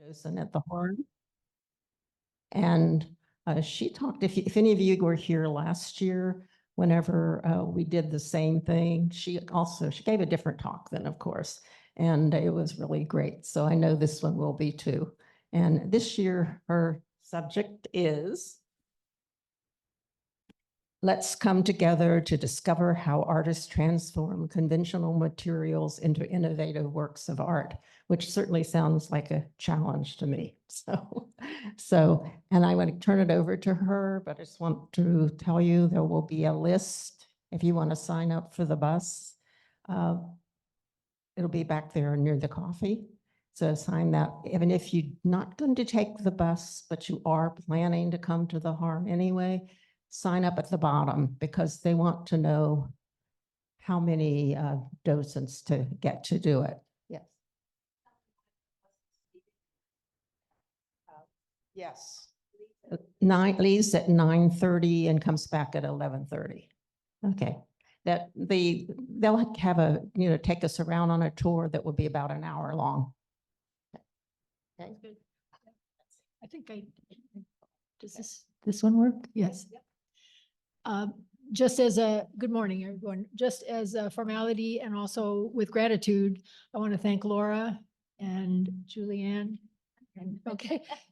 docent at the Horn. And she talked, if any of you were here last year, whenever we did the same thing, she gave a different talk then, of course, and it was really great. So I know this one will be too. And this year, her subject is Let's come together to discover how artists transform conventional materials into innovative works of art, which certainly sounds like a challenge to me. And I want to turn it over to her, but I just want to tell you there will be a list if you want to sign up for the bus. It'll be back there near the coffee. So sign that, even if you're not going to take the bus, but you are planning to come to the Harm anyway, sign up at the bottom because they want to know how many docents to get to do it. Yes. Yes. Leaves at 9:30 and comes back at 11:30. Okay. They'll have take us around on a tour that will be about an hour long. Okay. Good. I think does this one work? Yes. Just as a good morning, everyone, just as a formality and also with gratitude, I want to thank Laura and Julianne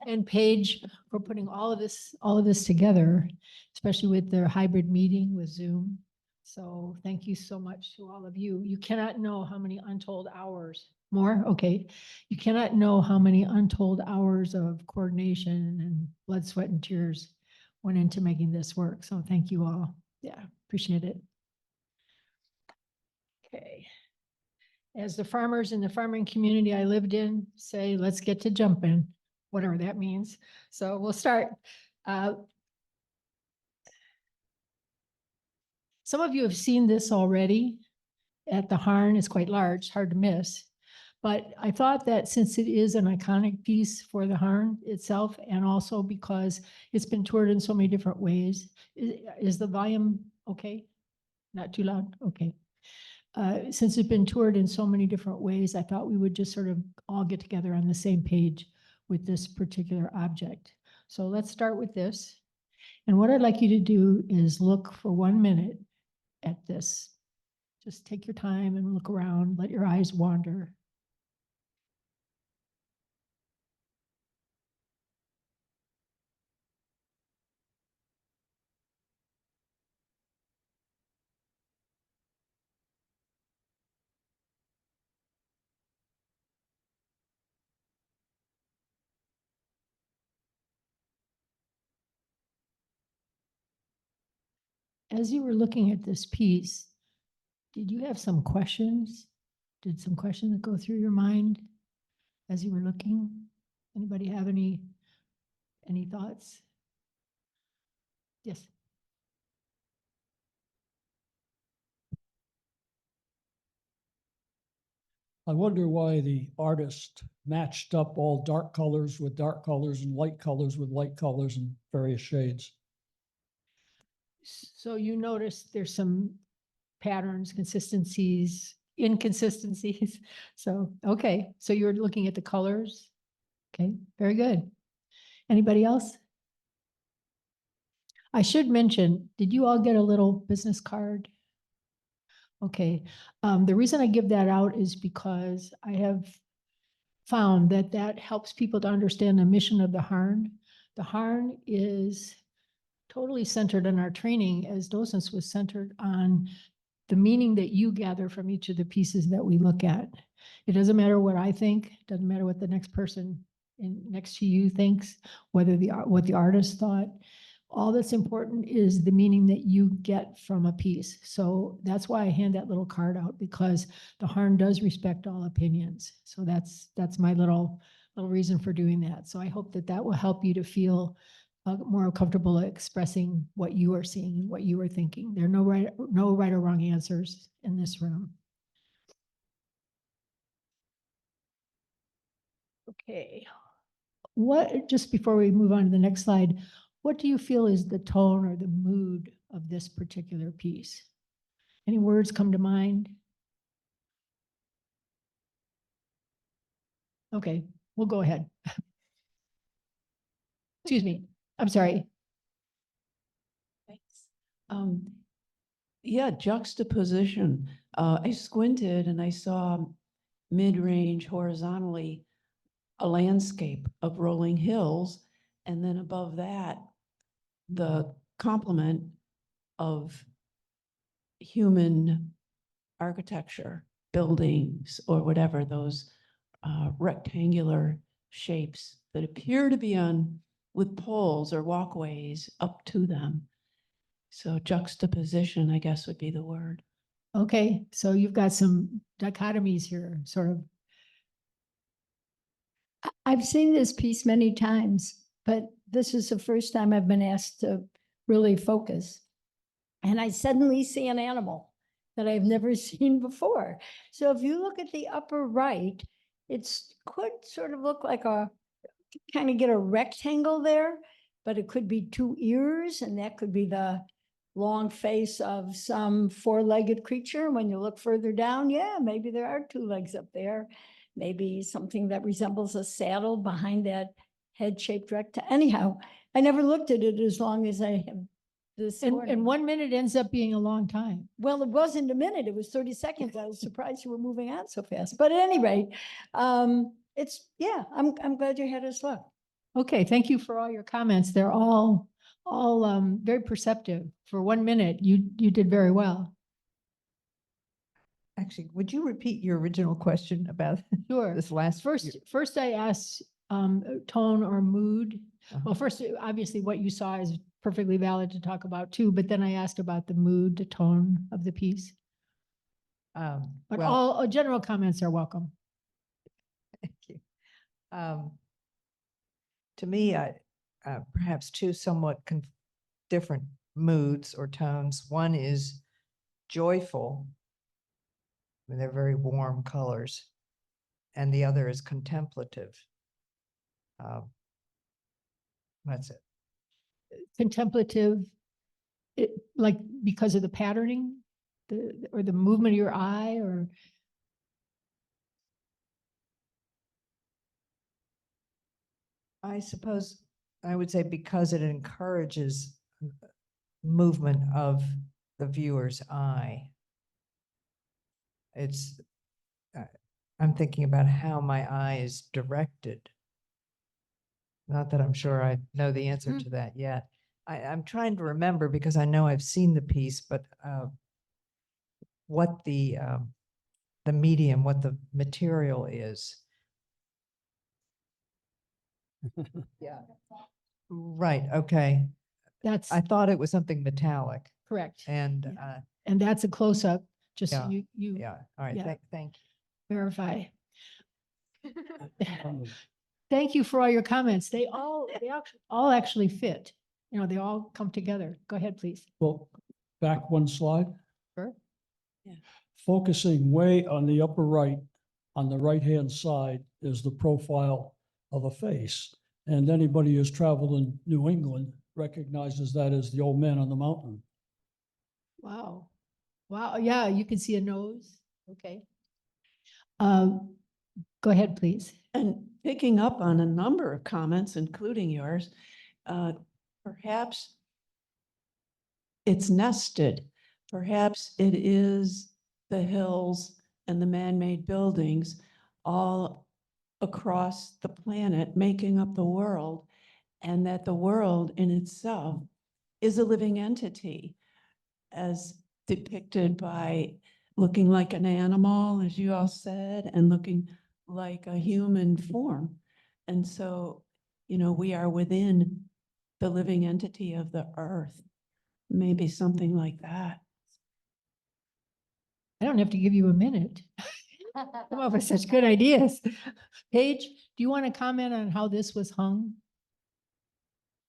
and Paige for putting all of this together, especially with their hybrid meeting with Zoom. So thank you so much to all of you. You cannot know how many untold hours more. Okay. You cannot know how many untold hours of coordination and blood, sweat, and tears went into making this work. So thank you all. Yeah, appreciate it. Okay. As the farmers in the farming community I lived in say, let's get to jumping, whatever that means. So we'll start. Some of you have seen this already at the Harn. It's quite large, hard to miss. But I thought that since it is an iconic piece for the Harn itself, and also because it's been toured in so many different ways, is the volume okay? Not too loud? Okay. Since it's been toured in so many different ways, I thought we would just sort of all get together on the same page with this particular object. So let's start with this. And what I'd like you to do is look for 1 minute at this. Just take your time and look around, let your eyes wander. As you were looking at this piece, did you have some questions? Did some questions go through your mind as you were looking? Anybody have any thoughts? Yes. I wonder why the artist matched up all dark colors with dark colors and light colors with light colors and various shades. So you notice there's some patterns, consistencies, inconsistencies. So, okay. So you're looking at the colors. Okay, very good. Anybody else? I should mention, did you all get a little business card? Okay. The reason I give that out is because I have found that that helps people to understand the mission of the Harn. The Harn is totally centered in our training as docents was centered on the meaning that you gather from each of the pieces that we look at. It doesn't matter what I think, doesn't matter what the next person next to you thinks, whether what the artist thought. All that's important is the meaning that you get from a piece. So that's why I hand that little card out, because the Harn does respect all opinions. So that's my little reason for doing that. So I hope that will help you to feel more comfortable expressing what you are seeing and what you are thinking. There are no right or wrong answers in this room. Okay. Just before we move on to the next slide, what do you feel is the tone or the mood of this particular piece? Any words come to mind? Okay, we'll go ahead. Excuse me, I'm sorry. Thanks. Yeah, juxtaposition. I squinted and I saw mid-range horizontally a landscape of rolling hills. And then above that, the complement of human architecture, buildings, or whatever, those rectangular shapes that appear to be on with poles or walkways up to them. So juxtaposition, I guess, would be the word. Okay, so you've got some dichotomies here, sort of. I've seen this piece many times, but this is the first time I've been asked to really focus. And I suddenly see an animal that I've never seen before. So if you look at the upper right, it's could sort of look like kind of get a rectangle there, but it could be two ears, and that could be the long face of some four-legged creature. When you look further down, yeah, maybe there are two legs up there. Maybe something that resembles a saddle behind that head-shaped rectangle. Anyhow, I never looked at it as long as I have this morning. And 1 minute ends up being a long time. Well, it wasn't a minute, it was 30 seconds. I was surprised you were moving on so fast. But at any rate, yeah, I'm glad you had us look. Okay, thank you for all your comments. They're all very perceptive. For 1 minute, you did very well. Actually, would you repeat your original question about Sure. this last? First I asked tone or mood. Uh-huh. Well, first, obviously, what you saw is perfectly valid to talk about too, but then I asked about the mood, the tone of the piece. But Well, all general comments are welcome. thank you. To me, perhaps two somewhat different moods or tones. One is joyful. I mean, they're very warm colors, and the other is contemplative. That's it. Contemplative, like because of the patterning, or the movement of your eye, or I suppose I would say because it encourages movement of the viewer's eye. It's, I'm thinking about how my eye is directed. Not that I'm sure I know the answer to that yet. I'm trying to remember because I know I've seen the piece, but what the medium, what the material is. Yeah. Right, okay. that's I thought it was something metallic correct. and, Yeah. And that's a close-up, just so Yeah. you yeah, all right, Yeah. thank you. verify. Thank you for all your comments. They all actually fit. You know, they all come together. Go ahead, please. Well, back one slide. Sure. Yeah. Focusing way on the upper right, on the right-hand side is the profile of a face. And anybody who's traveled in New England recognizes that as the old man on the mountain. Wow. Wow. Yeah, you can see a nose. Okay. Go ahead, please. And picking up on a number of comments, including yours, perhaps it's nested. Perhaps it is the hills and the man-made buildings all across the planet making up the world, and that the world in itself is a living entity as depicted by looking like an animal, as you all said, and looking like a human form. And so, we are within the living entity of the earth, maybe something like that. I don't have to give you a minute. Come up with such good ideas. Paige, do you want to comment on how this was hung?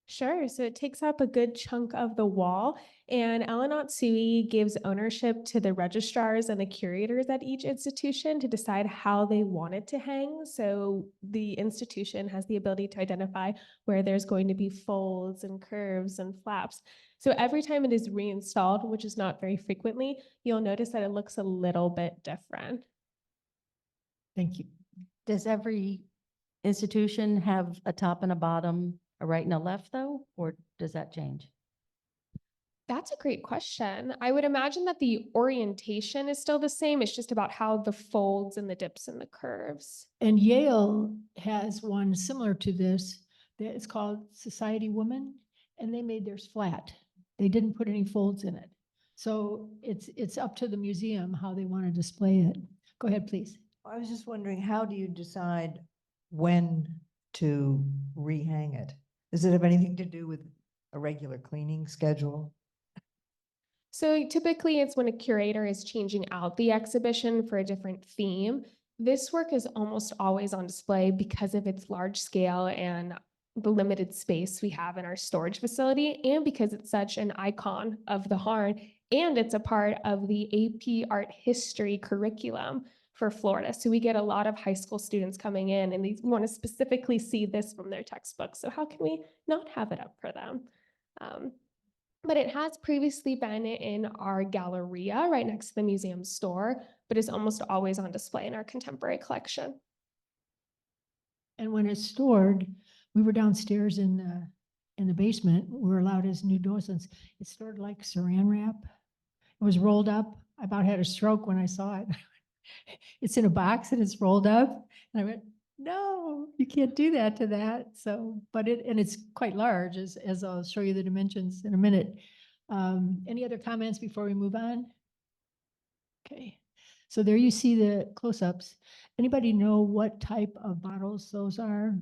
Sure. So it takes up a good chunk of the wall, and Ellen Otsui gives ownership to the registrars and the curators at each institution to decide how they want it to hang. So the institution has the ability to identify where there's going to be folds and curves and flaps. So every time it is reinstalled, which is not very frequently, you'll notice that it looks a little bit different. Thank you. Does every institution have a top and a bottom, a right and a left though, or does that change? That's a great question. I would imagine that the orientation is still the same. It's just about how the folds and the dips and the curves. And Yale has one similar to this, that it's called Society Woman, and they made theirs flat. They didn't put any folds in it. So it's up to the museum how they want to display it. Go ahead, please. I was just wondering, how do you decide when to rehang it? Does it have anything to do with a regular cleaning schedule? So typically it's when a curator is changing out the exhibition for a different theme. This work is almost always on display because of its large scale and the limited space we have in our storage facility, and because it's such an icon of the Harn, and it's a part of the AP Art History curriculum for Florida. So we get a lot of high school students coming in and they want to specifically see this from their textbook. So how can we not have it up for them? But it has previously been in our Galleria right next to the museum store, but is almost always on display in our contemporary collection. And when it's stored, we were downstairs in the basement. We were allowed as new docents. It's stored like saran wrap. It was rolled up. I about had a stroke when I saw it. It's in a box and it's rolled up. And I went, no, you can't do that to that. So, but it's quite large, as I'll show you the dimensions in a minute. Any other comments before we move on? Okay, so there you see the close-ups. Anybody know what type of bottles those are?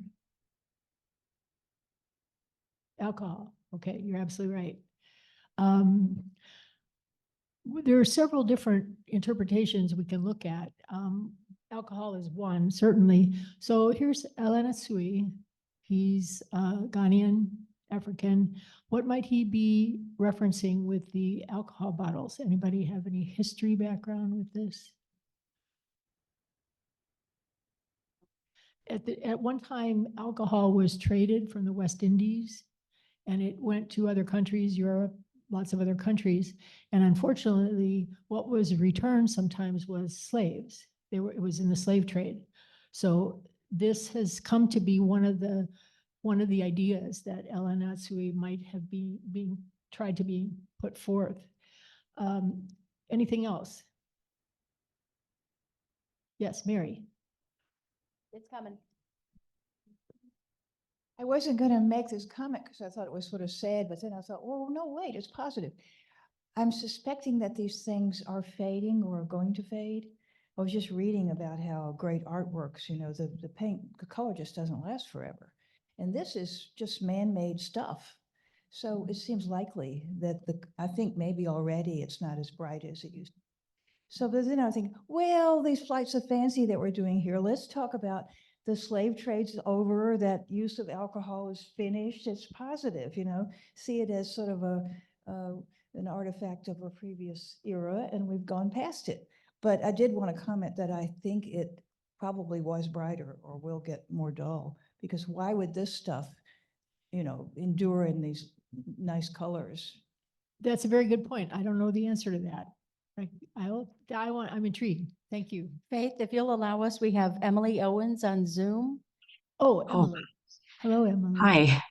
Alcohol. Okay, you're absolutely right. There are several different interpretations we can look at. Alcohol is one, certainly. So here's Elena Sui. He's Ghanaian, African. What might he be referencing with the alcohol bottles? Anybody have any history background with this? At one time, alcohol was traded from the West Indies, and it went to other countries, Europe, lots of other countries. And unfortunately, what was returned sometimes was slaves. It was in the slave trade. So this has come to be one of the ideas that El Anatsui might have been being tried to be put forth. Anything else? Yes, Mary. It's coming. I wasn't going to make this comment because I thought it was sort of sad, but then I thought, oh, no, wait, it's positive. I'm suspecting that these things are fading or are going to fade. I was just reading about how great art works, you know, the paint, the color just doesn't last forever. And this is just man-made stuff. So it seems likely that I think maybe already it's not as bright as it used to be. So but then I think, well, these flights of fancy that we're doing here, let's talk about the slave trade's over, that use of alcohol is finished. It's positive, you know, see it as sort of an artifact of a previous era, and we've gone past it. But I did want to comment that I think it probably was brighter or will get more dull, because why would this stuff, you know, endure in these nice colors? That's a very good point. I don't know the answer to that. I'm intrigued. Thank you. Faith, if you'll allow us, we have Emily Owens on Zoom. Oh, Oh, Emily. Hello, Emily. hi.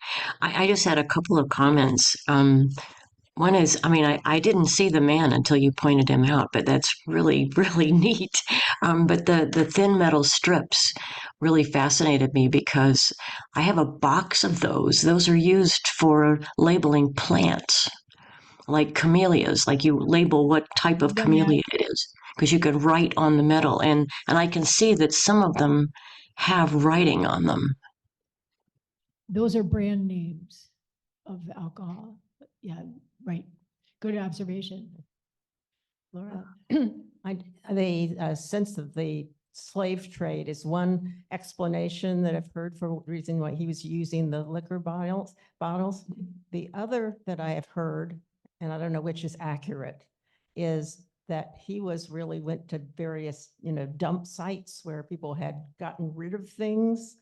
I just had a couple of comments. One is, I mean, I didn't see the man until you pointed him out, but that's really, really neat. But the thin metal strips really fascinated me because I have a box of those. Those are used for labeling plants, like camellias, like you label what type of Done that. camellia it is, because you could write on the metal. And I can see that some of them have writing on them. Those are brand names of alcohol. Yeah, right. Good observation. Laura? The sense of the slave trade is one explanation that I've heard for the reason why he was using the liquor bottles. The other that I have heard, and I don't know which is accurate, is that he went to various, dump sites where people had gotten rid of things,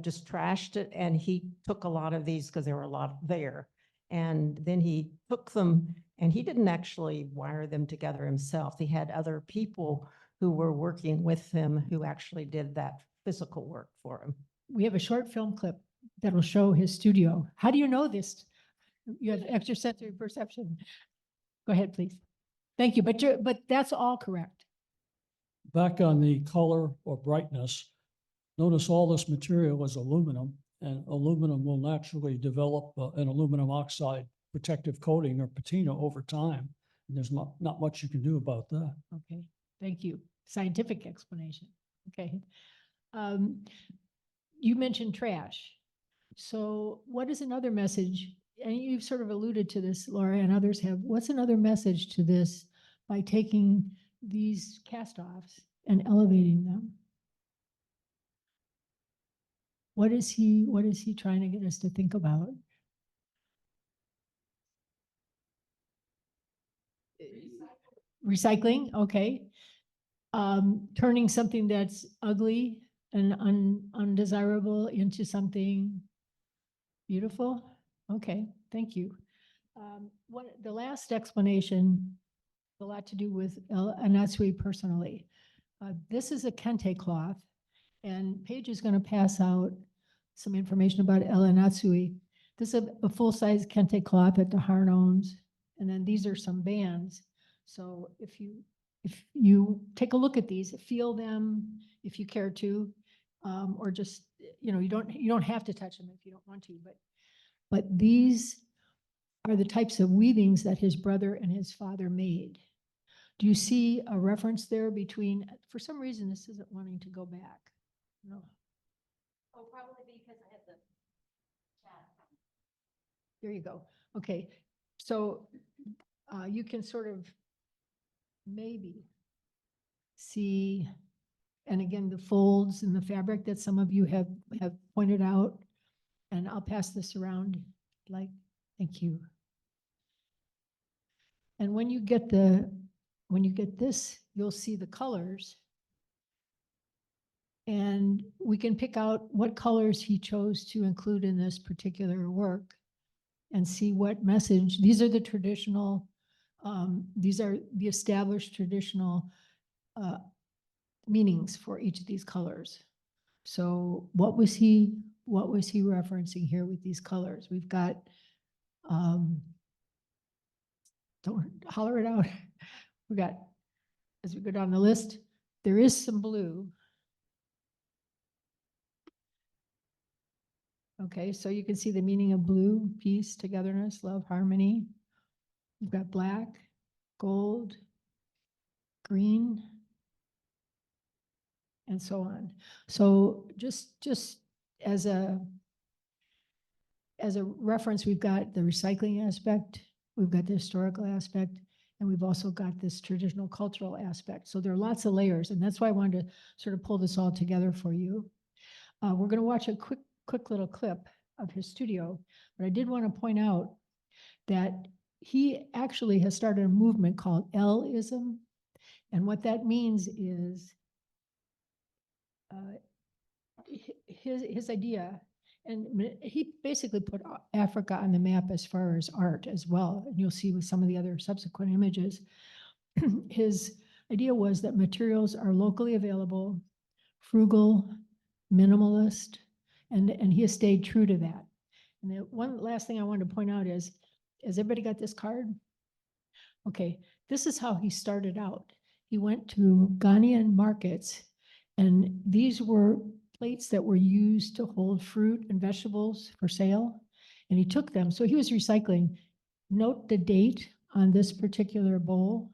just trashed it. And he took a lot of these because there were a lot there. And then he took them, and he didn't actually wire them together himself. He had other people who were working with him who actually did that physical work for him. we have a short film clip that'll show his studio. How do you know this? You have extrasensory perception. Go ahead, please. Thank you, but that's all correct. Back on the color or brightness, notice all this material is aluminum, and aluminum will naturally develop an aluminum oxide protective coating or patina over time. And there's not much you can do about that. Okay, thank you. Scientific explanation. Okay. You mentioned trash. So what is another message? And you've sort of alluded to this, Laura, and others have. What's another message to this by taking these cast-offs and elevating them? What is he trying to get us to think about? Recycling, okay. Turning something that's ugly and undesirable into something beautiful. Okay, thank you. The last explanation, a lot to do with Anatsui personally. This is a kente cloth, and Paige is going to pass out some information about El Anatsui. This is a full-size kente cloth that the Harn owns, and then these are some bands. So if you take a look at these, feel them if you care to, or just, you don't have to touch them if you don't want to, but these are the types of weavings that his brother and his father made. Do you see a reference there between, for some reason, this isn't wanting to go back? No. Oh, probably because I have the chat. There you go. Okay, so you can sort of maybe see, and again, the folds in the fabric that some of you have pointed out, and I'll pass this around, thank you. And when you get this, you'll see the colors. And we can pick out what colors he chose to include in this particular work and see what message. These are the traditional, these are the established traditional meanings for each of these colors. So what was he referencing here with these colors? We've got, don't holler it out. We got, as we go down the list, there is some blue. Okay, so you can see the meaning of blue: peace, togetherness, love, harmony. We've got black, gold, green, and so on. So just as a reference, we've got the recycling aspect, we've got the historical aspect, and we've also got this traditional cultural aspect. So there are lots of layers, and that's why I wanted to sort of pull this all together for you. We're going to watch a quick little clip of his studio, but I did want to point out that he actually has started a movement called L-ism, and what that means is his idea, and he basically put Africa on the map as far as art as well, and you'll see with some of the other subsequent images. His idea was that materials are locally available, frugal, minimalist, and he has stayed true to that. And the one last thing I wanted to point out is, has everybody got this card? Okay, this is how he started out. He went to Ghanaian markets, and these were plates that were used to hold fruit and vegetables for sale, and he took them. So he was recycling. Note the date on this particular bowl.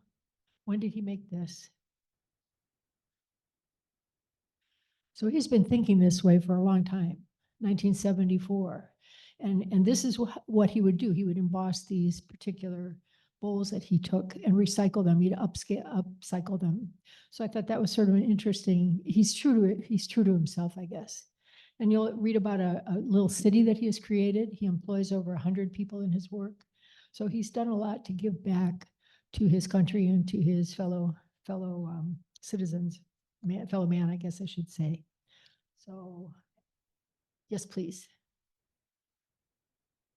When did he make this? So he's been thinking this way for a long time, 1974. And this is what he would do. He would emboss these particular bowls that he took and recycle them. He'd upcycle them. So I thought that was sort of an interesting, he's true to it. He's true to himself, I guess. And you'll read about a little city that he has created. He employs over 100 people in his work. So he's done a lot to give back to his country and to his fellow citizens, fellow man, I guess I should say. So, yes, please.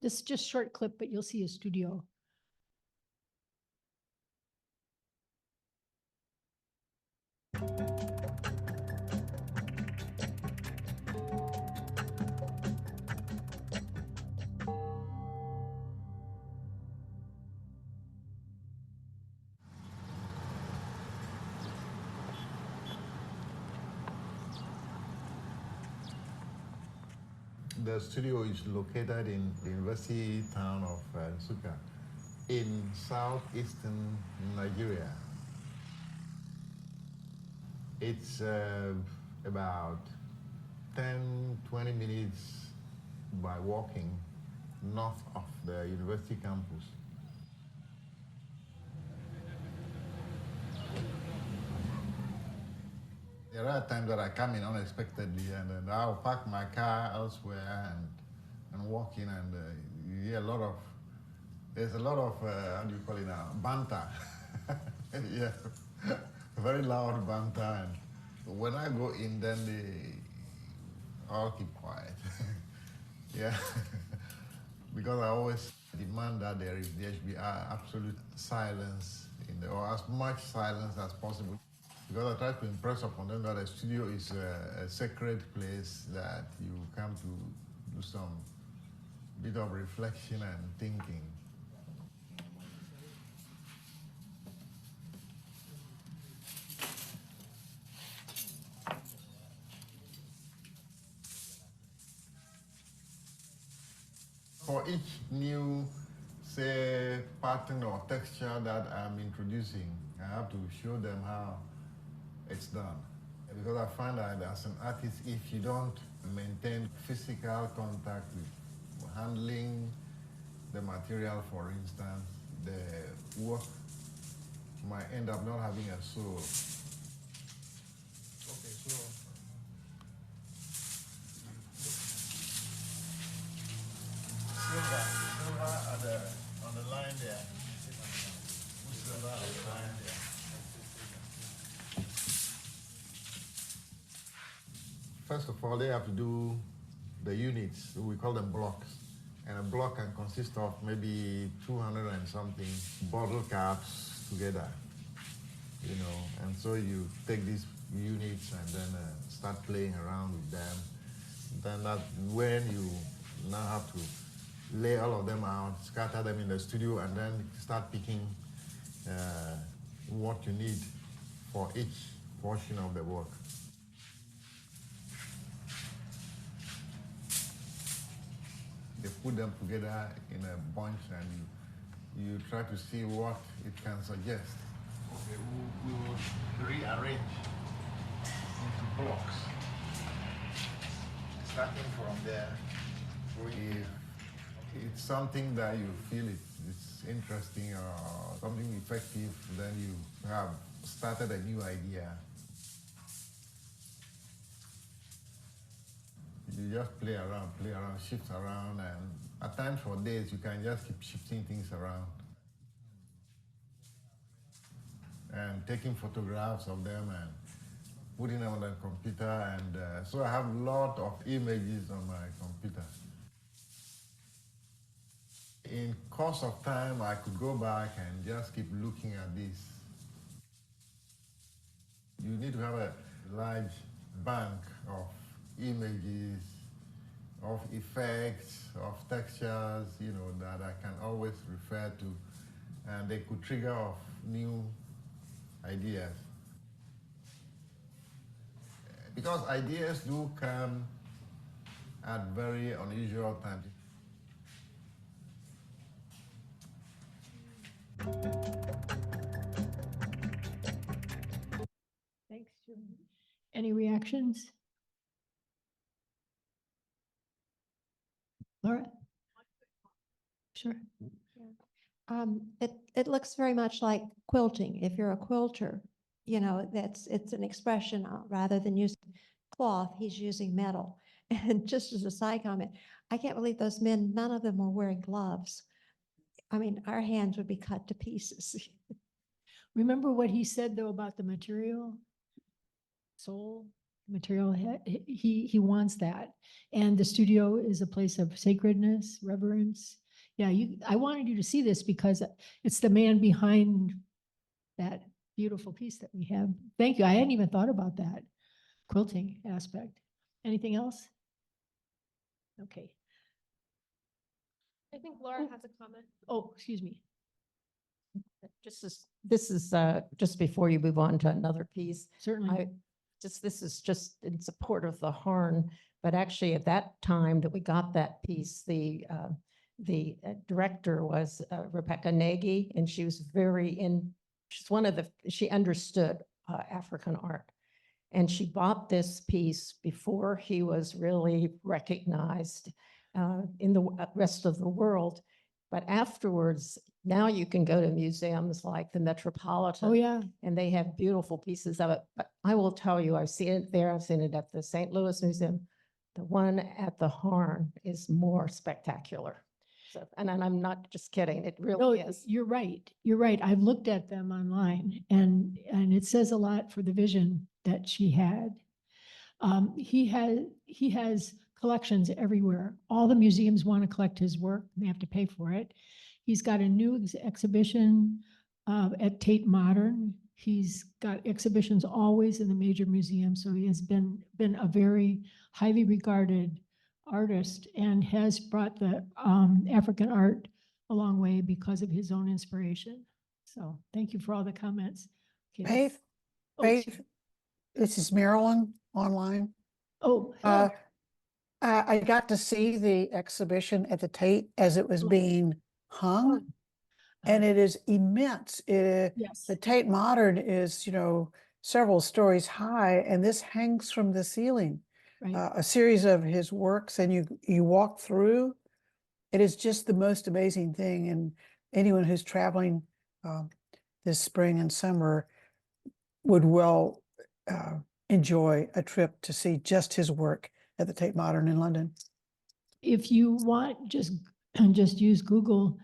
This is just short clip, but you'll see a studio. The studio is located in the university town of Nsukka in southeastern Nigeria. It's about 10-20 minutes by walking north of the university campus. There are times that I come in unexpectedly and then I'll park my car elsewhere and walk in, and you hear there's a lot of, how do you call it now, banter. Yeah, very loud banter. And when I go in, then they all keep quiet. Yeah, because I always demand that there should be absolute silence or as much silence as possible. Because I try to impress upon them that a studio is a sacred place that you come to do some bit of reflection and thinking. For each new, say, pattern or texture that I'm introducing, I have to show them how it's done. Because I find that as an artist, if you don't maintain physical contact with handling the material, for instance, the work might end up not having a soul. Okay, so silver on the line there. Silver on the line there. First of all, they have to do the units. We call them blocks. And a block can consist of maybe 200 and something bottle caps together, you know. And so you take these units and then start playing around with them. Then that when you now have to lay all of them out, scatter them in the studio, and then start picking what you need for each portion of the work. They put them together in a bunch and you try to see what it can suggest. Okay, we will rearrange into blocks. Starting from there, if it's something that you feel it's interesting or something effective, then you have started a new idea. You just play around, shift around, and at times for days you can just keep shifting things around and taking photographs of them and putting them on the computer. And so I have a lot of images on my computer. In course of time, I could go back and just keep looking at this. You need to have a large bank of images, of effects, of textures, you know, that I can always refer to, and they could trigger off new ideas. Because ideas do come at very unusual times. Thanks, Julie. Any reactions? Laura? Sure. It looks very much like quilting. If you're a quilter, you know, it's an expression rather than using cloth, he's using metal. And just as a side comment, I can't believe those men, none of them were wearing gloves. I mean, our hands would be cut to pieces. Remember what he said though about the material? Soul, material, he wants that. And the studio is a place of sacredness, reverence. Yeah, I wanted you to see this because it's the man behind that beautiful piece that we have. Thank you. I hadn't even thought about that quilting aspect. Anything else? Okay. I think Laura has a comment. Oh, excuse me. This is just before you move on to another piece. Certainly. This is just in support of the horn, But actually, at that time that we got that piece, the director was Rebecca Nagy, and she was she's one of she understood African art. And she bought this piece before he was really recognized in the rest of the world. But afterwards, now you can go to museums like the Metropolitan. Oh, yeah. And they have beautiful pieces of it. But I will tell you, I've seen it there. I've seen it at the St. Louis Museum. The one at the Harn is more spectacular. So, and I'm not just kidding. It No, really is. you're right. You're right. I've looked at them online and it says a lot for the vision that she had. He has collections everywhere. All the museums want to collect his work. They have to pay for it. He's got a new exhibition at Tate Modern. He's got exhibitions always in the major museums. So he has been a very highly regarded artist and has brought the African art a long way because of his own inspiration. So thank you for all the comments. Okay, Faith, oh, Faith, this is Marilyn online. Oh, hello. I got to see the exhibition at the Tate as it was Oh. being hung, and it is immense. Yes. The Tate Modern is, several stories high, and this hangs from the ceiling. Right. A series of his works, and you walk through. It is just the most amazing thing, and anyone who's traveling this spring and summer would well enjoy a trip to see just his work at the Tate Modern in London. If you want, just use Google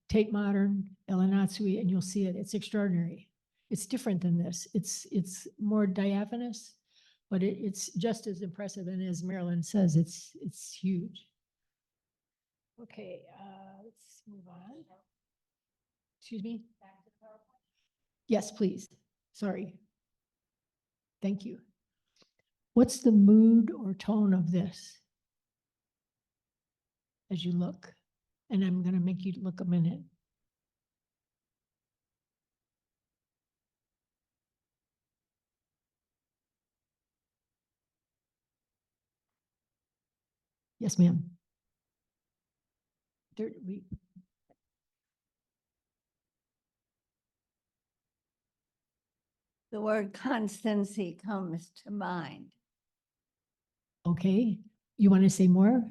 Tate Modern Elanatsui and you'll see it. It's extraordinary. It's different than this. It's more diaphanous, but it's just as impressive. And as Marilyn says, it's huge. Okay, let's move on. Excuse me? Yes, please. Sorry. Thank you. What's the mood or tone of this as you look? And I'm going to make you look a minute. Yes, ma'am. The word constancy comes to mind. Okay, you want to say more?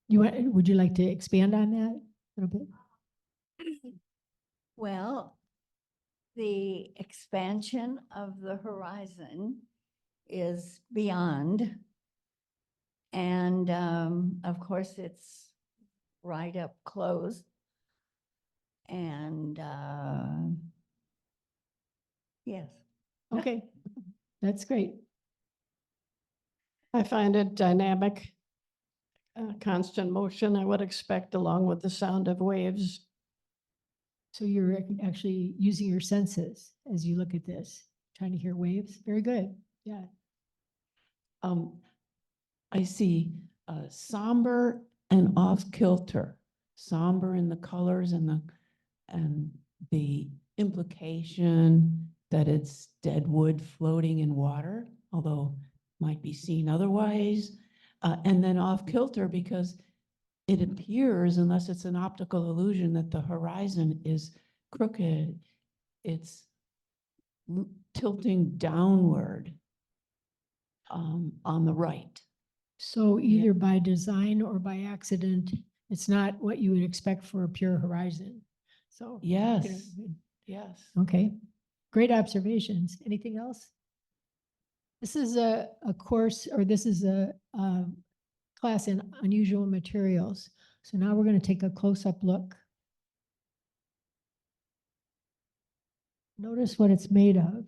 Would you like to expand on that a little bit? Well, the expansion of the horizon is beyond. And of course, it's right up close. And yes. Okay, that's great. I find it dynamic, constant motion, I would expect, along with the sound of waves. So you're actually using your senses as you look at this, trying to hear waves. Very good. Yeah. I see somber and off kilter, somber in the colors and the implication that it's dead wood floating in water, although might be seen otherwise, and then off kilter because it appears, unless it's an optical illusion, that the horizon is crooked. It's tilting downward on the right. So either by design or by accident, it's not what you would expect for a pure horizon. So Yes, yes. okay, great observations. Anything else? This is a course, or this is a class in unusual materials. So now we're going to take a close-up look. Notice what it's made of.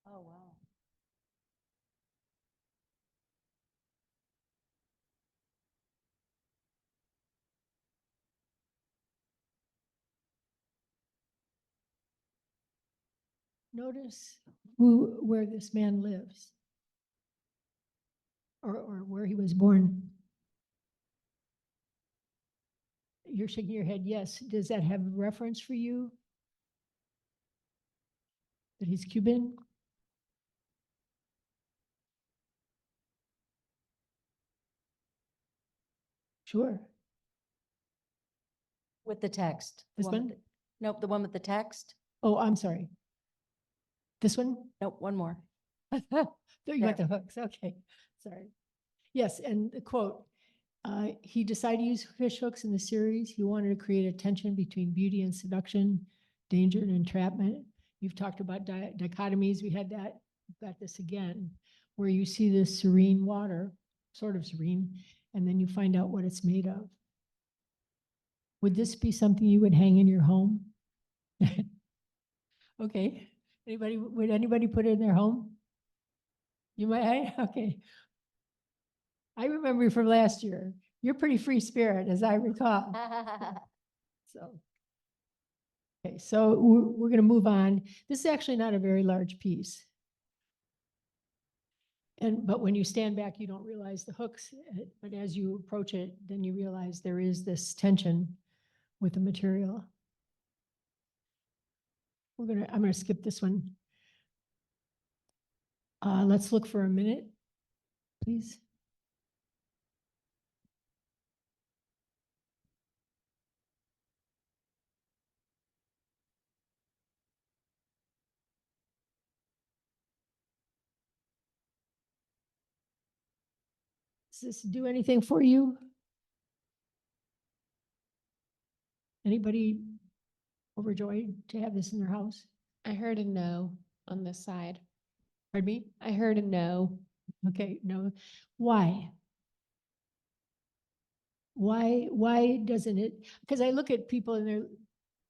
Oh, wow. Notice where this man lives, or where he was born. You're shaking your head, yes. Does that have reference for you? that he's Cuban? Sure. With the text. This with one? the- Nope, the one with the text. Oh, I'm sorry. This one? Nope, one more. There you got the hooks. Okay, sorry. Yes, and the quote, he decided to use fish hooks in the series. He wanted to create a tension between beauty and seduction, danger and entrapment. You've talked about dichotomies. We had that, got this again, where you see this serene water, sort of serene, and then you find out what it's made of. Would this be something you would hang in your home? Okay. Anybody, would anybody put it in their home? You might, okay. I remember you from last year. You're pretty free spirit, as I recall. So. Okay, so we're gonna move on. This is actually not a very large piece. But when you stand back, you don't realize the hooks, but as you approach it, then you realize there is this tension with the material. I'm gonna skip this one. Let's look for a minute, please. Does this do anything for you? Anybody overjoyed to have this in their house? I heard a no on this side. Pardon me? I heard a no. Okay, no. Why? Why doesn't it? Because I look at people and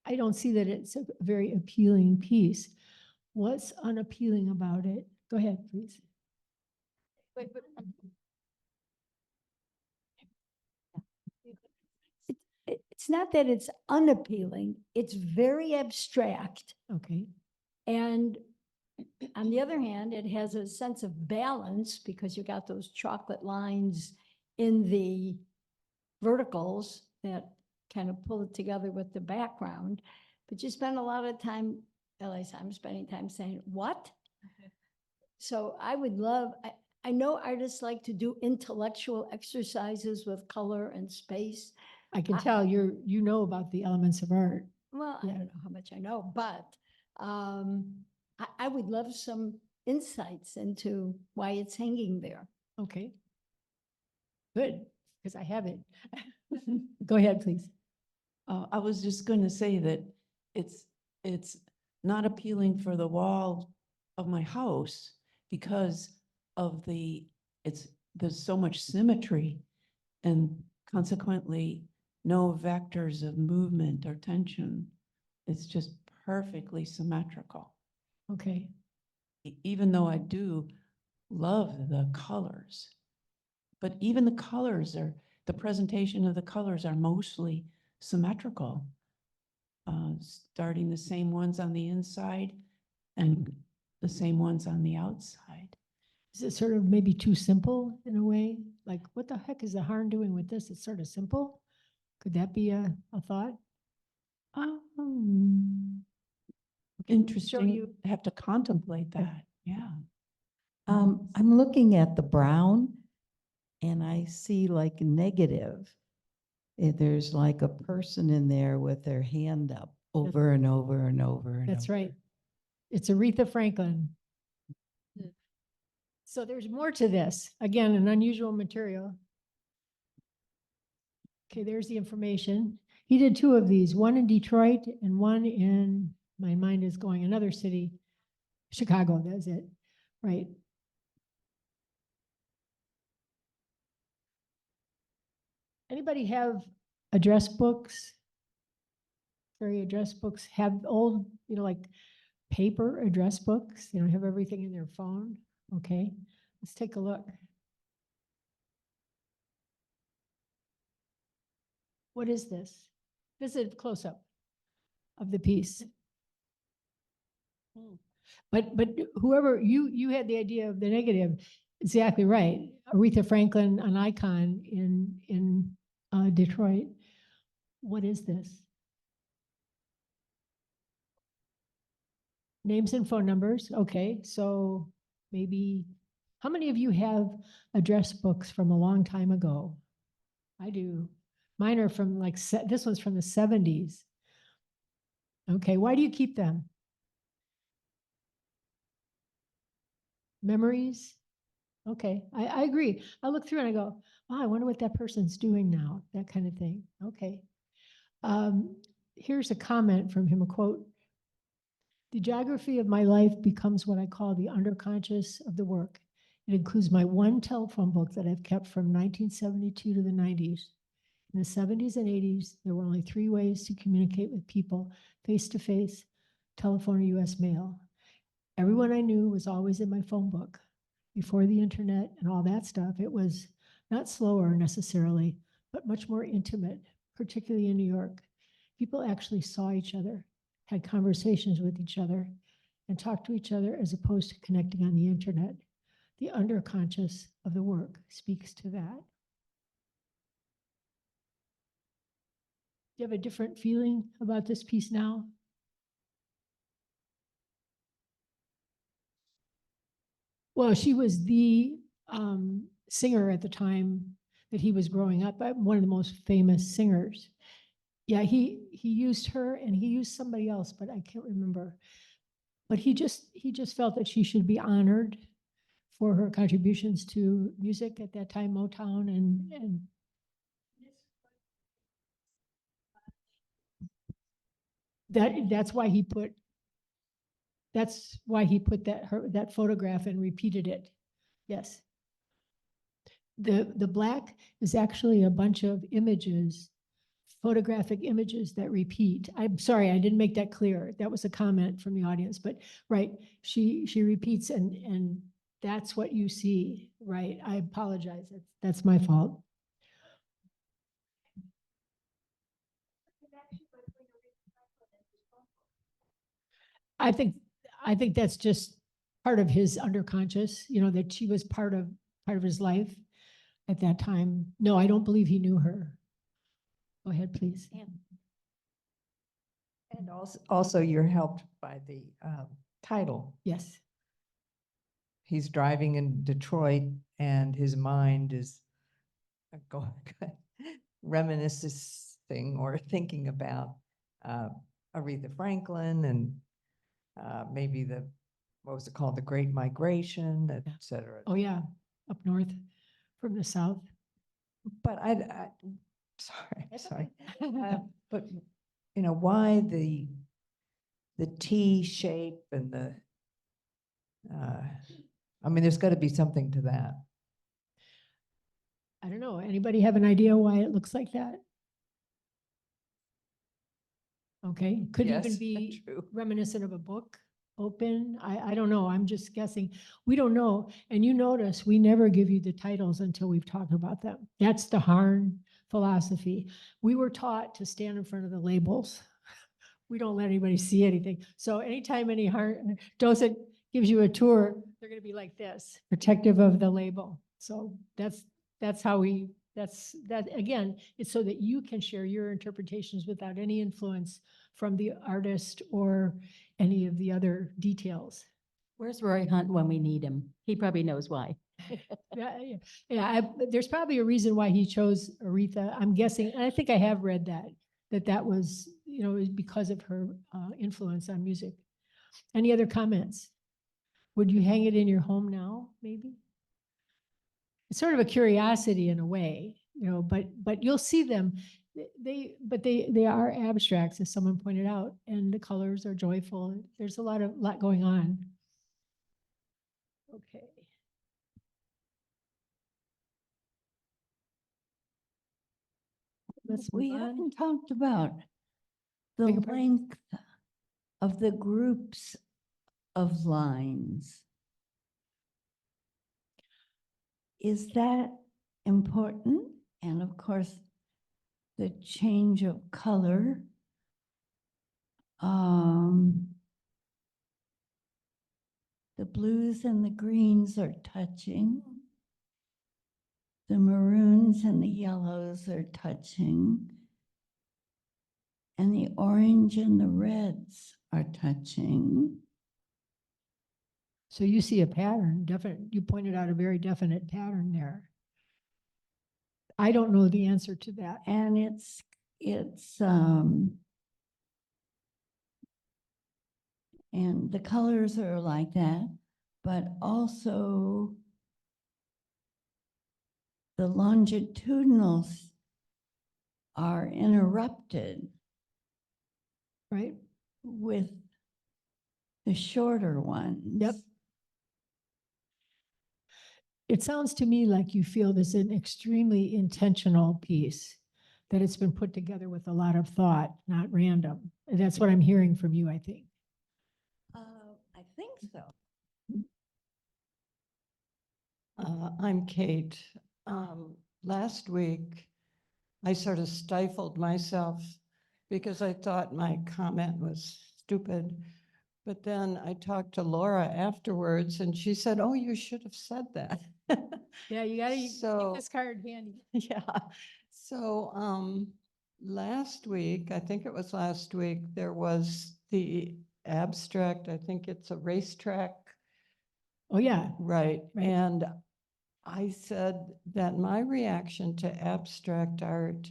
I don't see that it's a very appealing piece. What's unappealing about it? Go ahead, please. It's not that it's unappealing, it's very abstract. Okay, And on the other hand, it has a sense of balance because you got those chocolate lines in the verticals that kind of pull it together with the background. But you spend a lot of time, at least I'm spending time saying, what? So I would love, I know artists like to do intellectual exercises with color and space. I can tell you know about the elements of art. Well, Yeah. I don't know how much I know, but I would love some insights into why it's hanging there. Okay. Good, because I have it. Go ahead, please. I was just going to say that it's not appealing for the wall of my house because of there's so much symmetry and consequently no vectors of movement or tension. It's just perfectly symmetrical. Okay. Even though I do love the colors, but even the presentation of the colors are mostly symmetrical. Starting the same ones on the inside and the same ones on the outside. Is it sort of maybe too simple in a way? Like, what the heck is the harm doing with this? It's sort of simple. Could that be a thought? Interesting. you. Have to contemplate that. Yeah. I'm looking at the brown and I see like negative. There's like a person in there with their hand up over and over and over. And That's over. right. It's Aretha Franklin. So there's more to this. Again, an unusual material. Okay, there's the information. He did two of these, one in Detroit and one in, my mind is going, another city, Chicago, that's it, right? Anybody have address books? Very address books have old, like paper address books, have everything in their phone. Okay, let's take a look. What is this? This is a close-up of the piece. But whoever, you had the idea of the negative, exactly right. Aretha Franklin, an icon in Detroit. What is this? Names and phone numbers. Okay, so maybe, how many of you have address books from a long time ago? I do. Mine are from like, this one's from the 70s. Okay, why do you keep them? Memories? Okay, I agree. I look through and I go, oh, I wonder what that person's doing now, that kind of thing. Okay. Here's a comment from him, a quote. The geography of my life becomes what I call the underconscious of the work. It includes my one telephone book that I've kept from 1972 to the 90s. In the 70s and 80s, there were only 3 ways to communicate with people: face-to-face, telephone, or US mail. Everyone I knew was always in my phone book. Before the internet and all that stuff, it was not slower necessarily, but much more intimate, particularly in New York. People actually saw each other, had conversations with each other, and talked to each other as opposed to connecting on the internet. The underconscious of the work speaks to that. Do you have a different feeling about this piece now? Well, she was the singer at the time that he was growing up, one of the most famous singers. Yeah, he used her and he used somebody else, but I can't remember. But he just felt that she should be honored for her contributions to music at that time, Motown, and that's why he put that photograph and repeated it. Yes. The black is actually a bunch of images, photographic images that repeat. I'm sorry, I didn't make that clear. That was a comment from the audience, but right, she repeats and that's what you see, right? I apologize. That's my fault. I think that's just part of his underconscious, that she was part of his life at that time. No, I don't believe he knew her. Go ahead, please. And also you're helped by the title. Yes. He's driving in Detroit and his mind is going reminiscing or thinking about Aretha Franklin and maybe what was it called? The Great Migration, et cetera. Oh, yeah, up north from the south. But sorry. But why the T shape and there's got to be something to that. I don't know. Anybody have an idea why it looks like that? Okay, could Yes, even be true. reminiscent of a book, open. I don't know. I'm just guessing. We don't know. And you notice we never give you the titles until we've talked about them. That's the Harn philosophy. We were taught to stand in front of the labels. We don't let anybody see anything. So anytime any Harn docent gives you a tour, they're going to be like this, protective of the label. So that's how that again, it's so that you can share your interpretations without any influence from the artist or any of the other details. Where's Roy Hunt when we need him? He probably knows why. Yeah, there's probably a reason why he chose Aretha. I'm guessing, and I think I have read that was, because of her influence on music. Any other comments? Would you hang it in your home now, maybe? It's sort of a curiosity in a way, but you'll see them. They are abstracts, as someone pointed out, and the colors are joyful. There's a lot going on. Okay. We haven't talked about the length of the groups of lines. Is that important? And of course, the change of color. The blues and the greens are touching. The maroons and the yellows are touching. And the orange and the reds are touching. So you see a pattern, you pointed out a very definite pattern there. I don't know the answer to that. And and the colors are like that, but also the longitudinals are interrupted Right? with the shorter ones. Yep. It sounds to me like you feel this is an extremely intentional piece, that it's been put together with a lot of thought, not random. And that's what I'm hearing from you, I think. I think so. I'm Kate. Last week, I sort of stifled myself because I thought my comment was stupid. But then I talked to Laura afterwards and she said, oh, you should have said that. Yeah, you gotta So- keep this card handy. Yeah. So last week, I think it was last week, there was the abstract. I think it's a racetrack. Oh, yeah. Right. Right. And I said that my reaction to abstract art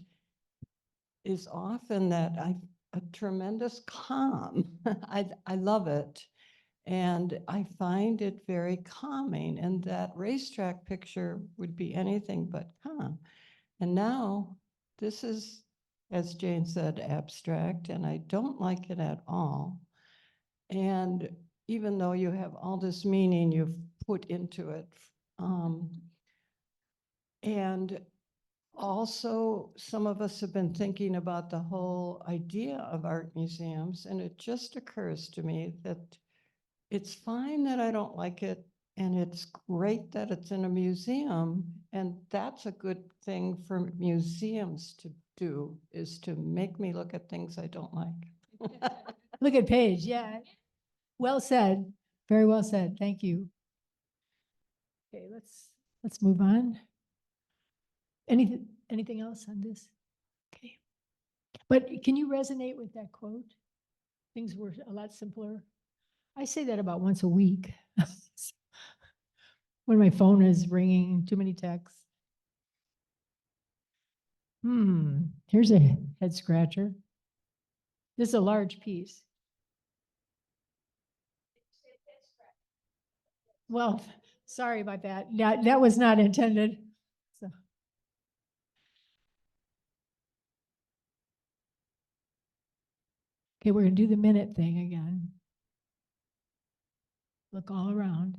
is often that a tremendous calm. I love it. And I find it very calming. And that racetrack picture would be anything but calm. And now this is, as Jane said, abstract, and I don't like it at all. And even though you have all this meaning you've put into it, and also some of us have been thinking about the whole idea of art museums, and it just occurs to me that it's fine that I don't like it, and it's great that it's in a museum, and that's a good thing for museums to do, is to make me look at things I don't like. Look at Paige, yeah. Well said, very well said, thank you. Okay, let's move on. Anything else on this? Okay. But can you resonate with that quote? Things were a lot simpler. I say that about once a week. When my phone is ringing, too many texts. Here's a head scratcher. This is a large piece. Well, sorry about that. That was not intended. So. Okay, we're gonna do the minute thing again. Look all around.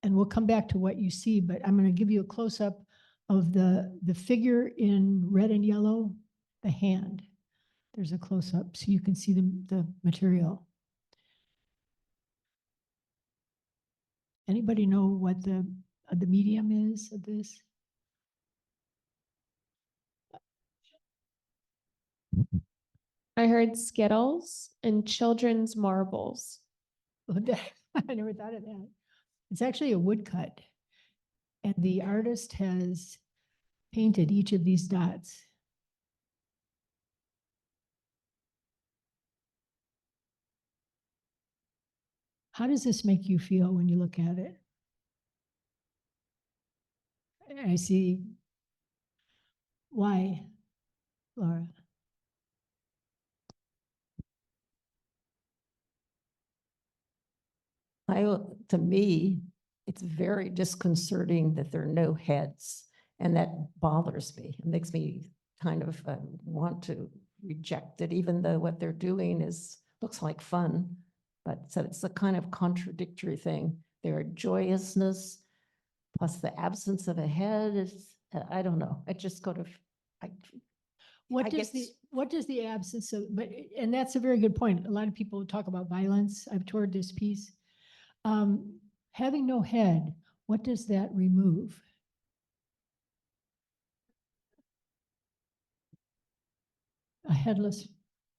And we'll come back to what you see, but I'm going to give you a close-up of the figure in red and yellow, the hand. There's a close-up so you can see the material. Anybody know what the medium is of this? I heard Skittles and children's marbles. I never thought of that. It's actually a woodcut. And the artist has painted each of these dots. How does this make you feel when you look at it? I see. Why, Laura? To me, it's very disconcerting that there are no heads, and that bothers me. It makes me kind of want to reject it, even though what they're doing looks like fun. But so it's a kind of contradictory thing. Their joyousness plus the absence of a head is, I don't know. I just go to, What I does guess- what does the absence of, and that's a very good point. A lot of people talk about violence. I've toured this piece. Having no head, what does that remove? A headless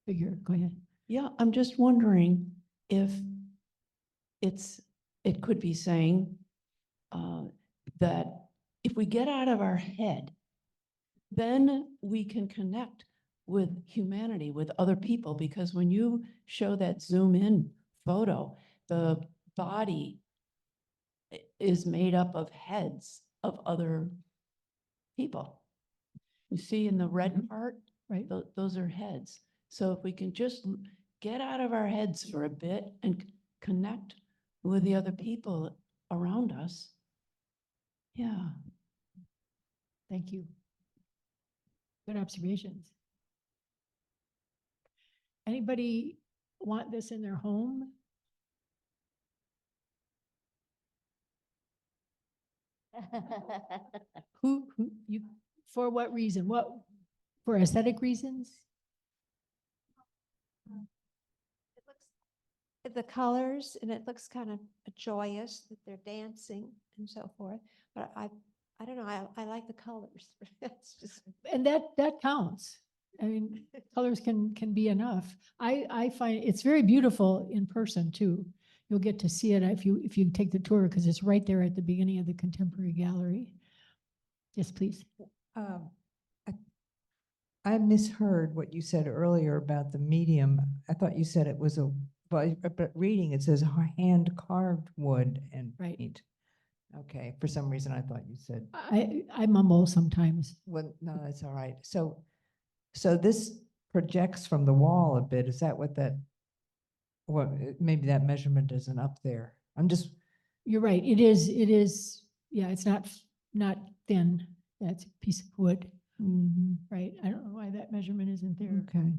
figure, go ahead. Yeah, I'm just wondering, if it could be saying that if we get out of our head, then we can connect with humanity, with other people, because when you show that zoom in photo, the body is made up of heads of other people. You see in the red part, Right. those are heads. So if we can just get out of our heads for a bit and connect with the other people around us. Yeah. Thank you. Good observations. Anybody want this in their home? Who, you, for what reason? What, for aesthetic reasons? It looks, the colors, and it looks kind of joyous that they're dancing and so forth. But I don't know, I like the colors. It's just, And that counts. I mean, colors can be enough. I find it's very beautiful in person too. You'll get to see it if you take the tour, because it's right there at the beginning of the Contemporary Gallery. Yes, please. I misheard what you said earlier about the medium. I thought you said it was but reading, it says hand carved wood and Right. paint. Okay, for some reason I thought you said, I mumble sometimes. well, no, that's all right. So this projects from the wall a bit. Is that what that, maybe that measurement isn't up there. I'm just, You're right. It is, yeah, it's not thin. That's a piece of wood, right? I don't know why that measurement isn't there, okay,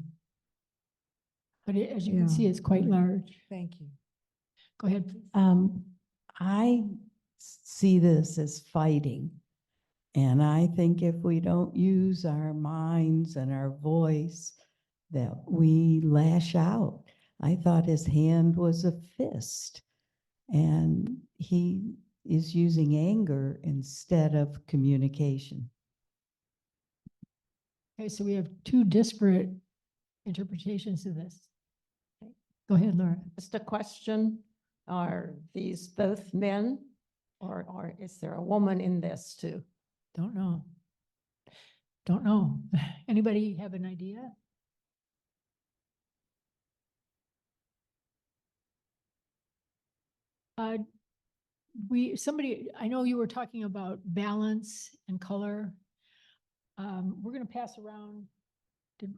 but as you can see, it's quite large. thank you. Go ahead, please. I see this as fighting. And I think if we don't use our minds and our voice, that we lash out. I thought his hand was a fist, and he is using anger instead of communication. Okay, so we have two disparate interpretations of this. Okay. Go ahead, Laura. Just a question, are these both men, or is there a woman in this too? Don't know. Don't know. Anybody have an idea? I know you were talking about balance and color. We're gonna pass around,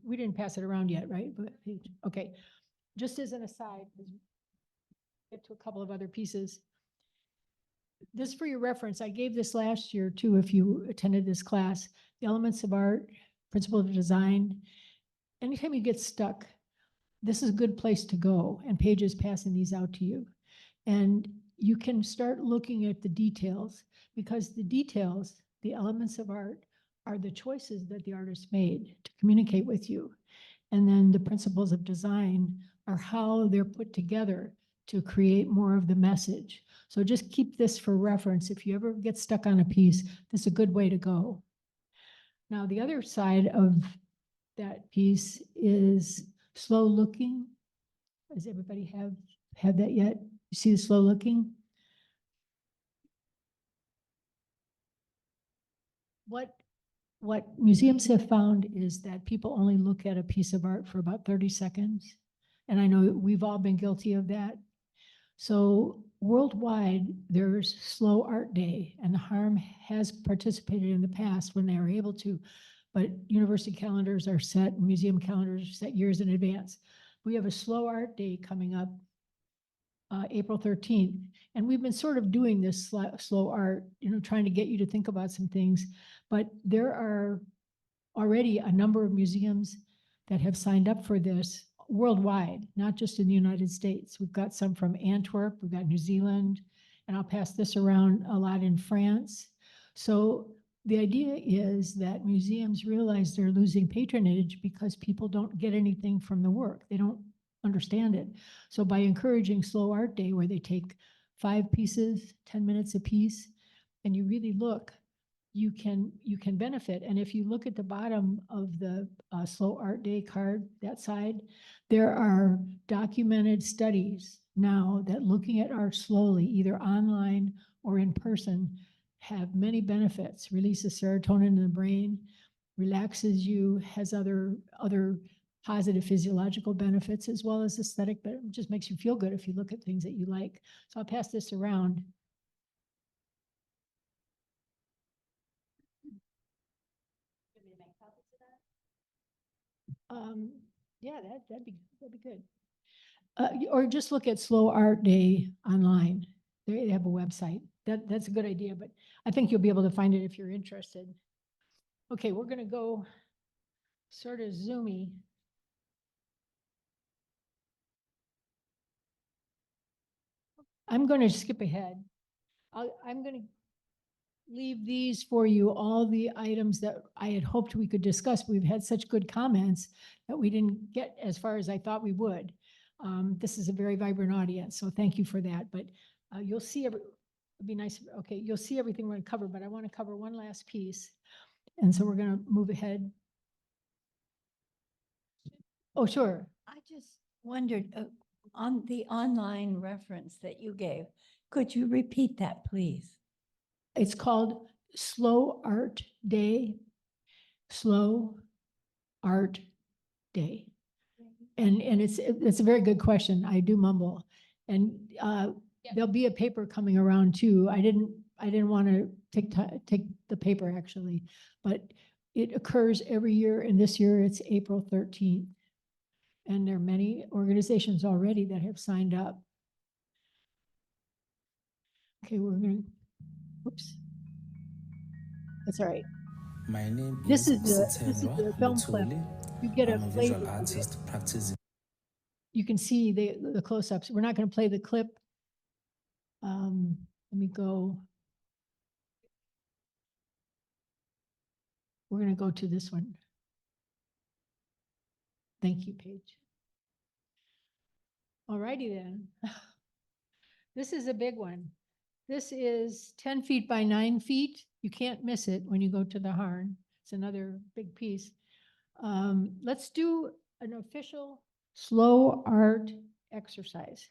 we didn't pass it around yet, right? But, okay, just as an aside, 'cause we'll get to a couple of other pieces. This for your reference, I gave this last year too, if you attended this class, the elements of art, principle of design. Anytime you get stuck, this is a good place to go, and Paige is passing these out to you. And you can start looking at the details, because the details, the elements of art, are the choices that the artist made to communicate with you. And then the principles of design are how they're put together to create more of the message. So just keep this for reference. If you ever get stuck on a piece, this is a good way to go. Now, the other side of that piece is slow looking. Does everybody have that yet? You see the slow looking? What museums have found is that people only look at a piece of art for about 30 seconds. And I know we've all been guilty of that. So worldwide, there's Slow Art Day, and Harm has participated in the past when they were able to, but university calendars are set, museum calendars are set years in advance. We have a Slow Art Day coming up April 13th. And we've been sort of doing this slow art, trying to get you to think about some things. But there are already a number of museums that have signed up for this worldwide, not just in the United States. We've got some from Antwerp, we've got New Zealand, and I'll pass this around a lot in France. So the idea is that museums realize they're losing patronage because people don't get anything from the work. They don't understand it. So by encouraging Slow Art Day, where they take 5 pieces, 10 minutes a piece, and you really look, you can benefit. And if you look at the bottom of the Slow Art Day card, that side, there are documented studies now that looking at art slowly, either online or in person, have many benefits. Releases serotonin in the brain, relaxes you, has other positive physiological benefits as well as aesthetic, but it just makes you feel good if you look at things that you like. So I'll pass this around. Yeah, that'd be good. Or just look at Slow Art Day online. They have a website. That's a good idea, but I think you'll be able to find it if you're interested. Okay, we're gonna go sort of zoomy. I'm gonna skip ahead. I'm gonna leave these for you, all the items that I had hoped we could discuss. We've had such good comments that we didn't get as far as I thought we would. This is a very vibrant audience, so thank you for that. But you'll see, it'd be nice, okay, you'll see everything we're gonna cover, but I wanna cover one last piece. And so we're gonna move ahead. Oh, sure. I just wondered, on the online reference that you gave, could you repeat that, please? It's called Slow Art Day. Slow Art Day. And it's a very good question. I do mumble. And there'll be a paper coming around too. I didn't want to take the paper actually, but it occurs every year, and this year it's April 13th. And there are many organizations already that have signed up. Okay, we're gonna, oops. That's all right. My name This is the film clip. You get I'm a a flavor visual of it. artist practicing. You can see the close-ups. We're not going to play the clip. Let me go. We're going to go to this one. Thank you, Paige. All righty then. This is a big one. This is 10 feet by 9 feet. You can't miss it when you go to the Harn. It's another big piece. Let's do an official slow art exercise.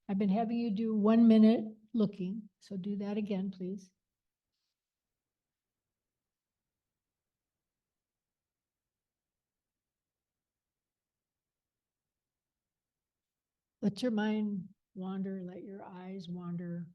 I've been having you do 1 minute looking, so do that again, please. Let your mind wander, let your eyes wander.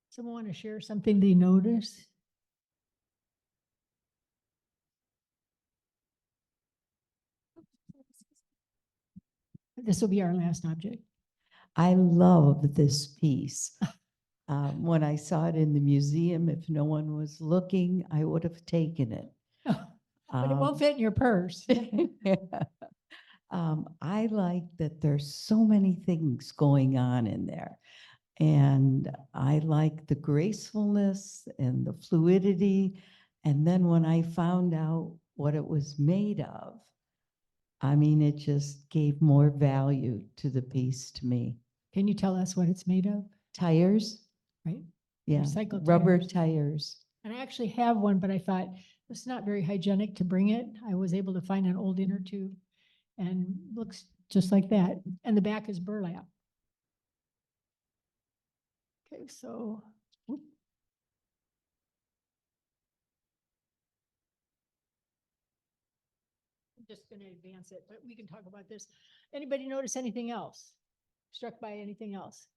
Someone want to share something they noticed? This will be our last object. I love this piece. When I saw it in the museum, if no one was looking, I would have taken it. But it won't fit in your purse. I like that there's so many things going on in there. And I like the gracefulness and the fluidity. And then when I found out what it was made of, I mean, it just gave more value to the piece to me. Can you tell us what it's made of? Tires? Right? Yeah, Recycled rubber tires. tires. And I actually have one, but I thought it's not very hygienic to bring it. I was able to find an old inner tube and looks just like that. And the back is burlap. Okay, so, whoop. I'm just going to advance it, but we can talk about this. Anybody notice anything else? Struck by anything else?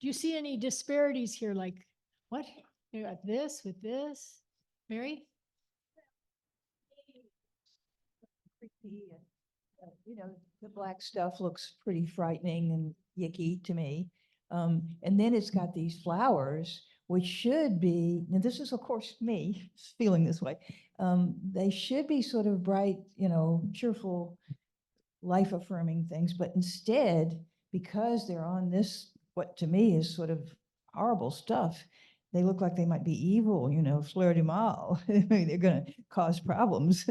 Do you see any disparities here? Like, what? You got this with this? Mary? You know, the black stuff looks pretty frightening and yicky to me. And then it's got these flowers, which should be, and this is of course me feeling this way. They should be sort of bright, you know, cheerful, life affirming things, but instead, because they're on this, what to me is sort of horrible stuff, they look like they might be evil, you know, fleur de mal. I mean, they're gonna cause problems.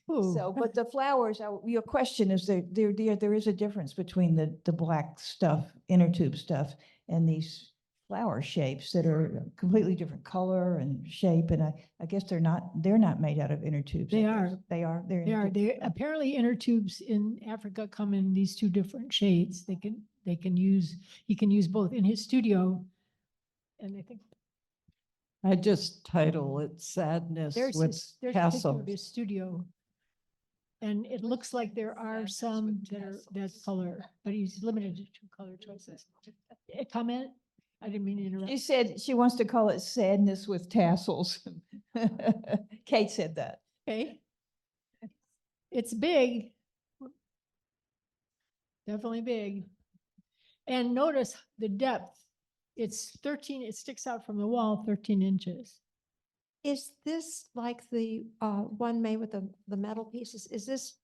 So, but the flowers, your question is there is a difference between the black stuff, inner tube stuff, and these flower shapes that are completely different color and shape. And I guess they're not made out of inner tubes. They I guess. are. They are. They're They inner are, tubes. they apparently inner tubes in Africa come in these two different shades. He can use both in his studio. And I think I just title it Sadness there's with there's a picture Tassels. of his studio. And it looks like there are some that color, but he's limited to two color choices. A comment? I didn't mean to interrupt. She said she wants to call it sadness with tassels. Kate said that. Okay. It's big. Definitely big. And notice the depth. It's 13, it sticks out from the wall 13 inches. Is this like the one made with the metal pieces? Is this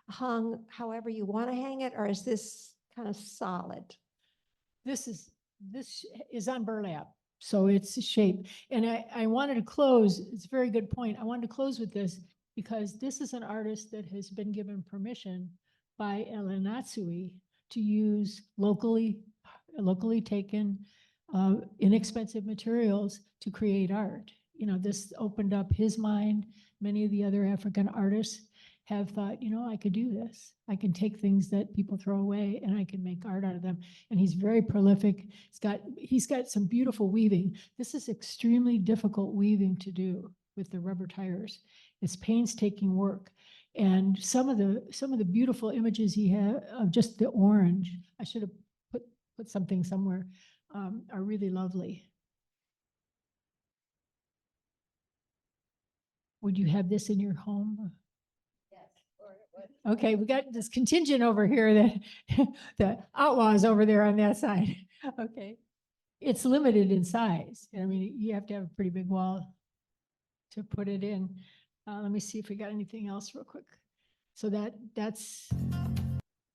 hung however you want to hang it, or is this kind of solid? This is on burlap, so it's shape. And I wanted to close, it's a very good point. I wanted to close with this because this is an artist that has been given permission by Elanatsui to use locally taken, inexpensive materials to create art. You know, this opened up his mind. Many of the other African artists have thought, you know, I could do this. I can take things that people throw away and I can make art out of them. And he's very prolific. He's got some beautiful weaving. This is extremely difficult weaving to do with the rubber tires. It's painstaking work. And some of the beautiful images he had of just the orange, I should have put something somewhere, are really lovely. Would you have this in your home? Okay, we got this contingent over here that the outlaws over there on that side. Okay. It's limited in size. I mean, you have to have a pretty big wall to put it in. Let me see if we got anything else real quick. So that's,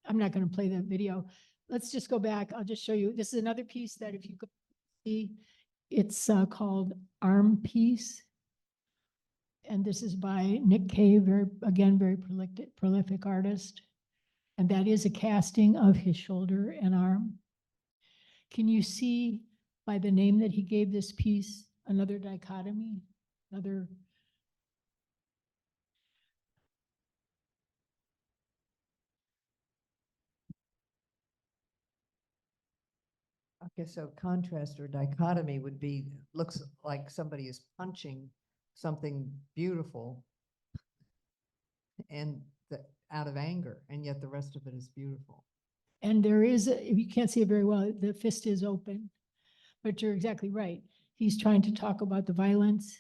I'm not going to play that video. Let's just go back. I'll just show you. This is another piece that if you could see, it's called Arm Piece. And this is by Nick Kay, very prolific artist. And that is a casting of his shoulder and arm. Can you see by the name that he gave this piece, another dichotomy, another? Okay, so contrast or dichotomy would be, looks like somebody is punching something beautiful and out of anger, and yet the rest of it is beautiful. And there is, if you can't see it very well, the fist is open, but you're exactly right. He's trying to talk about the violence,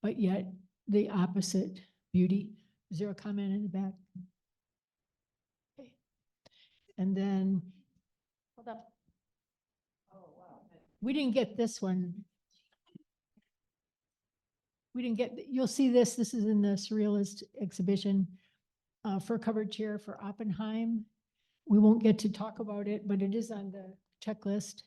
but yet the opposite beauty. Is there a comment in the back? Okay. And then, hold up. We didn't get this one. We didn't get, you'll see this is in the Surrealist exhibition, fur covered chair for Oppenheim. We won't get to talk about it, but it is on the checklist.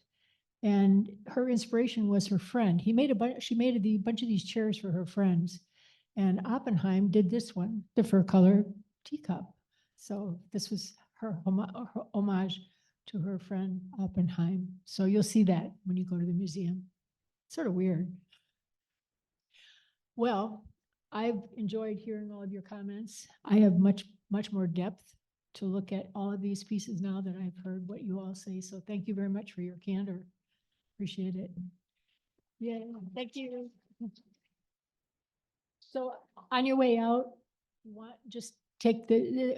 And her inspiration was her friend. She made a bunch of these chairs for her friends. And Oppenheim did this one, the fur color teacup. So this was her homage to her friend Oppenheim. So you'll see that when you go to the museum. Sort of weird. Well, I've enjoyed hearing all of your comments. I have much more depth to look at all of these pieces now that I've heard what you all say. So thank you very much for your candor. Appreciate it. Yeah, thank you. So on your way out, just take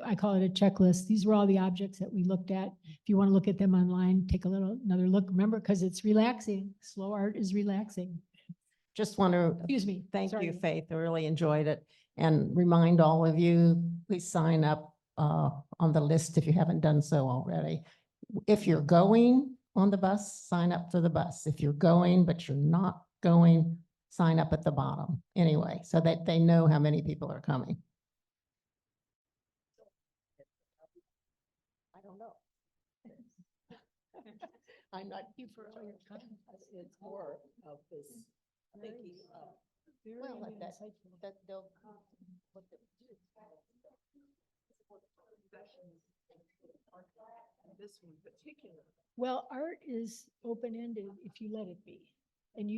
I call it a checklist. These were all the objects that we looked at. If you want to look at them online, take another look. Remember, because it's relaxing. Slow art is relaxing. Just want to Excuse me. thank Sorry. you, Faith. I really enjoyed it. And remind all of you, please sign up on the list if you haven't done so already. If you're going on the bus, sign up for the bus. If you're going, but you're not going, sign up at the bottom anyway, so that they know how many people are coming. I don't know. I'm not. Thank you for all your comments. It's more of this Well, they'll. Well, art is open-ended if you let it be. And you